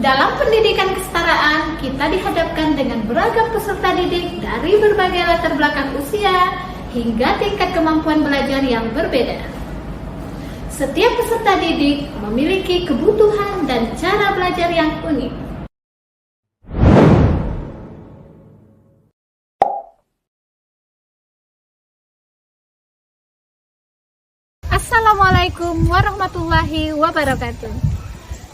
Dalam pendidikan kesetaraan, kita dihadapkan dengan beragam peserta didik dari berbagai latar belakang usia hingga tingkat kemampuan belajar yang berbeda. Setiap peserta didik memiliki kebutuhan dan cara belajar yang unik. Assalamualaikum warahmatullahi wabarakatuh.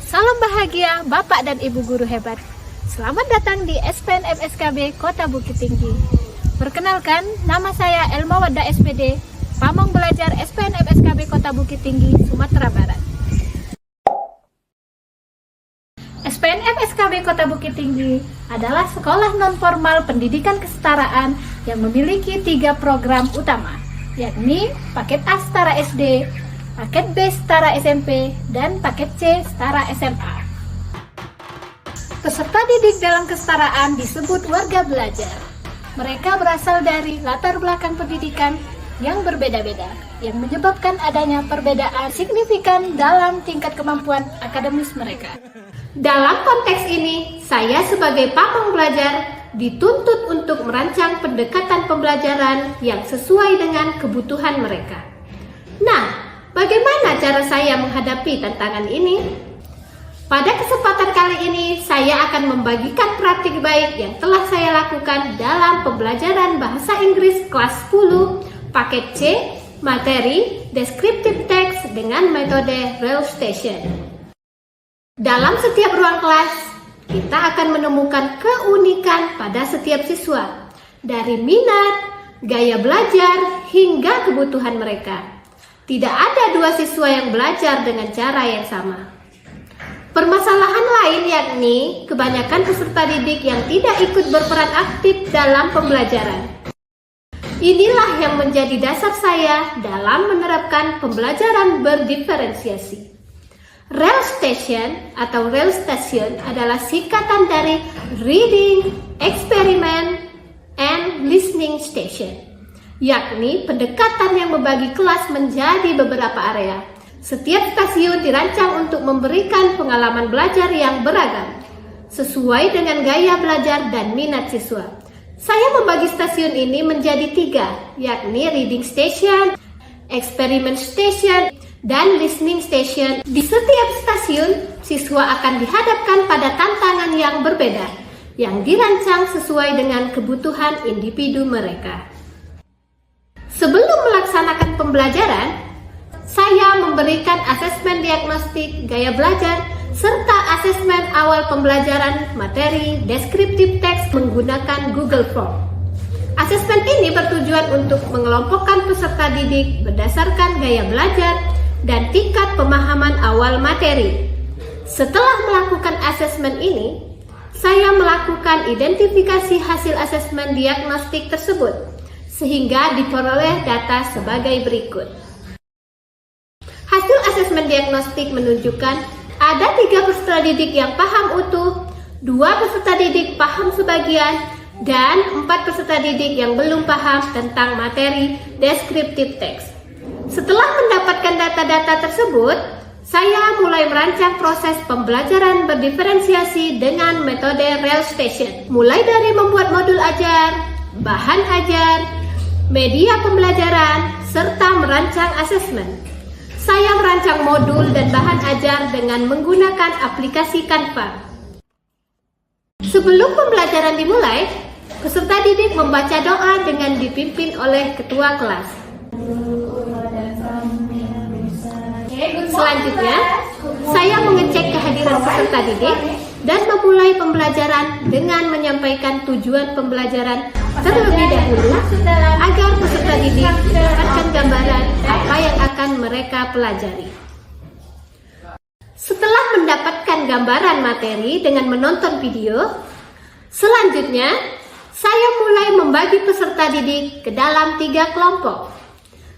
Salam bahagia Bapak dan Ibu guru hebat. Selamat datang di SPN FSKB Kota Bukit Tinggi. Perkenalkan, nama saya Elma Wadda SPD, Pamong Belajar SPN FSKB Kota Bukit Tinggi, Sumatera Barat. SPN FSKB Kota Bukit Tinggi adalah sekolah non-formal pendidikan kesetaraan yang memiliki 3 program utama, yakni paket A setara SD, paket B setara SMP, dan paket C setara SMA. Peserta didik dalam kesetaraan disebut warga belajar. Mereka berasal dari latar belakang pendidikan yang berbeda-beda, yang menyebabkan adanya perbedaan signifikan dalam tingkat kemampuan akademis mereka. Dalam konteks ini, saya sebagai pamong belajar dituntut untuk merancang pendekatan pembelajaran yang sesuai dengan kebutuhan mereka. Nah, bagaimana cara saya menghadapi tantangan ini? Pada kesempatan kali ini, saya akan membagikan praktik baik yang telah saya lakukan dalam pembelajaran Bahasa Inggris kelas 10, paket C, materi, descriptive text dengan metode RealStation. Dalam setiap ruang kelas, kita akan menemukan keunikan pada setiap siswa, dari minat, gaya belajar, hingga kebutuhan mereka. Tidak ada 2 siswa yang belajar dengan cara yang sama. Permasalahan lain yakni kebanyakan peserta didik yang tidak ikut berperan aktif dalam pembelajaran. Inilah yang menjadi dasar saya dalam menerapkan pembelajaran berdiferensiasi. RealStation atau RealStation adalah singkatan dari Reading, Experiment, and Listening Station, yakni pendekatan yang membagi kelas menjadi beberapa area. Setiap stasiun dirancang untuk memberikan pengalaman belajar yang beragam, sesuai dengan gaya belajar dan minat siswa. Saya membagi stasiun ini menjadi 3, yakni Reading Station, Experiment Station, dan Listening Station. Di setiap stasiun, siswa akan dihadapkan pada tantangan yang berbeda, yang dirancang sesuai dengan kebutuhan individu mereka. Sebelum melaksanakan pembelajaran, saya memberikan asesmen diagnostik gaya belajar serta asesmen awal pembelajaran materi deskriptif teks menggunakan Google Form. Asesmen ini bertujuan untuk mengelompokkan peserta didik berdasarkan gaya belajar dan tingkat pemahaman awal materi. Setelah melakukan asesmen ini, saya melakukan identifikasi hasil asesmen diagnostik tersebut, sehingga diperoleh data sebagai berikut. Hasil asesmen diagnostik menunjukkan ada 3 peserta didik yang paham utuh, 2 peserta didik paham sebagian, dan 4 peserta didik yang belum paham tentang materi deskriptif teks. Setelah mendapatkan data-data tersebut, saya mulai merancang proses pembelajaran berdiferensiasi dengan metode RealStation, mulai dari membuat modul ajar, bahan ajar, media pembelajaran, serta merancang asesmen. Saya merancang modul dan bahan ajar dengan menggunakan aplikasi Canva. Sebelum pembelajaran dimulai, peserta didik membaca doa dengan dipimpin oleh ketua kelas. Selanjutnya, saya mengecek kehadiran peserta didik dan memulai pembelajaran dengan menyampaikan tujuan pembelajaran terlebih dahulu agar peserta didik mendapatkan gambaran apa yang akan mereka pelajari. Setelah mendapatkan gambaran materi dengan menonton video, selanjutnya saya mulai membagi peserta didik ke dalam 3 kelompok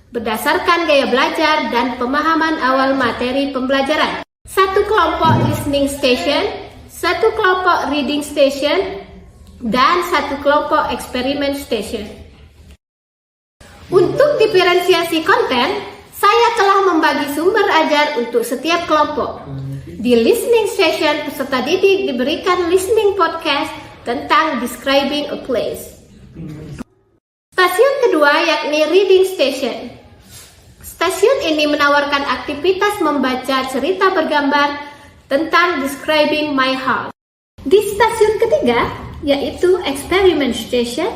berdasarkan gaya belajar dan pemahaman awal materi pembelajaran. 1 kelompok listening station, 1 kelompok reading station, dan 1 kelompok experiment station. Untuk diferensiasi konten, Saya telah membagi sumber ajar untuk setiap kelompok. Di listening session, peserta didik diberikan listening podcast tentang describing a place. Stasiun kedua yakni reading station. Stasiun ini menawarkan aktivitas membaca cerita bergambar tentang describing my house. Di stasiun ketiga, yaitu experiment station,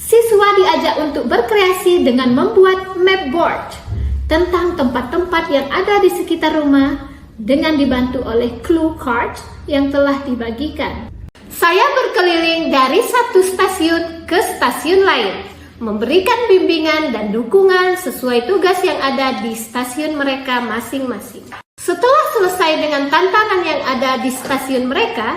siswa diajak untuk berkreasi dengan membuat map board tentang tempat-tempat yang ada di sekitar rumah dengan dibantu oleh clue card yang telah dibagikan. Saya berkeliling dari satu stasiun ke stasiun lain, memberikan bimbingan dan dukungan sesuai tugas yang ada di stasiun mereka masing-masing. Setelah selesai dengan tantangan yang ada di stasiun mereka,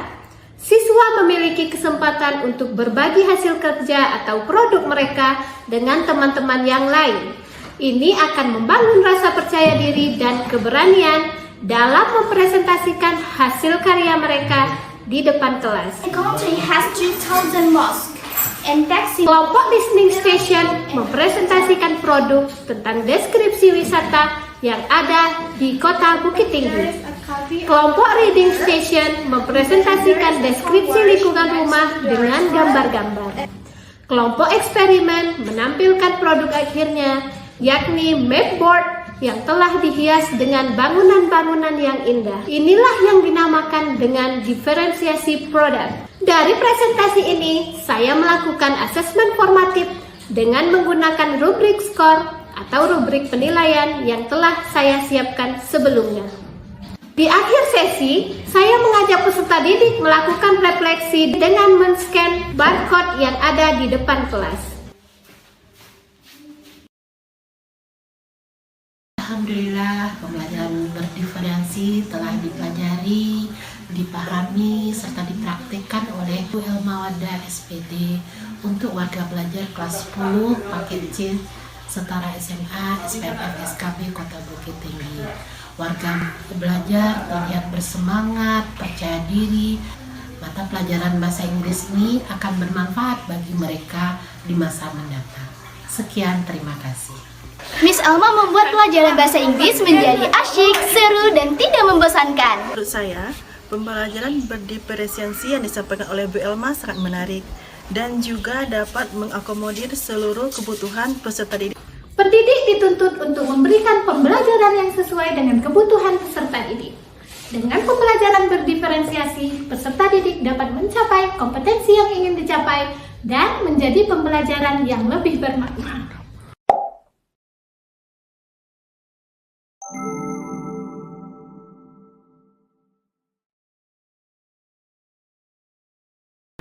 siswa memiliki kesempatan untuk berbagi hasil kerja atau produk mereka dengan teman-teman yang lain. Ini akan membangun rasa percaya diri dan keberanian dalam mempresentasikan hasil karya mereka di depan kelas. The country has 2,000 mosques and taxi. Kelompok listening station mempresentasikan produk tentang deskripsi wisata yang ada di kota Bukit Tinggi. Kelompok reading station mempresentasikan deskripsi lingkungan rumah dengan gambar-gambar. Kelompok eksperimen menampilkan produk akhirnya, yakni map board yang telah dihias dengan bangunan-bangunan yang indah. Inilah yang dinamakan dengan diferensiasi produk. Dari presentasi ini, saya melakukan asesmen formatif dengan menggunakan rubrik skor atau rubrik penilaian yang telah saya siapkan sebelumnya. Di akhir sesi, saya mengajak peserta didik melakukan refleksi dengan men-scan barcode yang ada di depan kelas. Alhamdulillah, pembelajaran berdiferensi telah dipelajari, dipahami, serta dipraktikkan oleh Bu Elmawada SPD untuk warga belajar kelas 10 paket C setara SMA SPMF SKB Kota Bukit Tinggi. Warga belajar terlihat bersemangat, percaya diri. Mata pelajaran bahasa Inggris ini akan bermanfaat bagi mereka di masa mendatang. Sekian, terima kasih. Miss Alma membuat pelajaran bahasa Inggris menjadi asyik, seru, dan tidak membosankan. Menurut saya, pembelajaran berdiferensiasi yang disampaikan oleh Bu Elma sangat menarik dan juga dapat mengakomodir seluruh kebutuhan peserta didik. Pendidik dituntut untuk memberikan pembelajaran yang sesuai dengan kebutuhan peserta didik. Dengan pembelajaran berdiferensiasi, peserta didik dapat mencapai kompetensi yang ingin dicapai dan menjadi pembelajaran yang lebih bermakna.